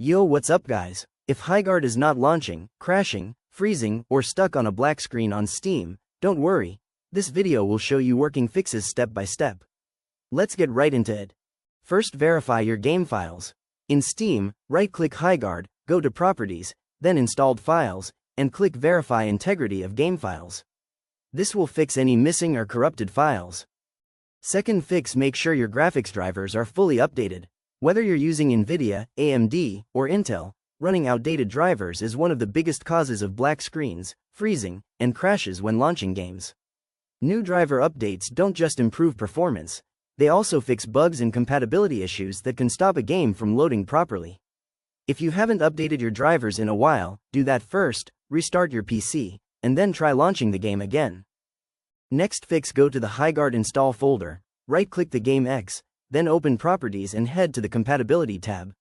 Yo, what's up guys? If HighGuard is not launching, crashing, freezing, or stuck on a black screen on Steam, don't worry. This video will show you working fixes step by step. Let's get right into it. First, verify your game files. In Steam, right-click HighGuard, go to Properties, then Installed Files, and click Verify Integrity of Game Files. This will fix any missing or corrupted files. Second fix, make sure your graphics drivers are fully updated. Whether you're using NVIDIA, AMD, or Intel, running outdated drivers is one of the biggest causes of black screens, freezing, and crashes when launching games. New driver updates don't just improve performance, they also fix bugs and compatibility issues that can stop a game from loading properly. If you haven't updated your drivers in a while, do that first, restart your PC, and then try launching the game again. Next fix, go to the HighGuard install folder, right-click the game X, then open Properties and head to the Compatibility tab.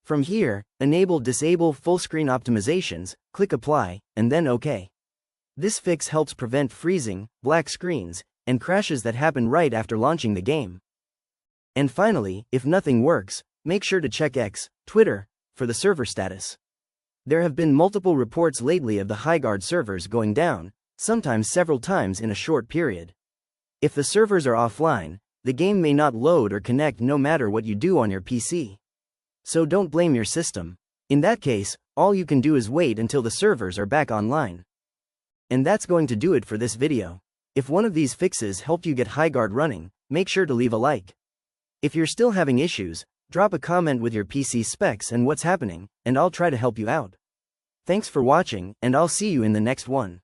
From here, Disable Full Screen Optimizations, click Apply, and then OK. This fix helps prevent freezing, black screens, and crashes that happen right after launching the game. And finally, if nothing works, make sure to check X, Twitter, for the server status. There have been multiple reports lately of the HighGuard servers going down, sometimes several times in a short period. If the servers are offline, the game may not load or connect no matter what you do on your PC. So don't blame your system. In that case, all you can do is wait until the servers are back online. And that's going to do it for this video. If one of these fixes helped you get HighGuard running, make sure to leave a like. If you're still having issues, drop a comment with your PC specs and what's happening, and I'll try to help you out. Thanks for watching, and I'll see you in the next one.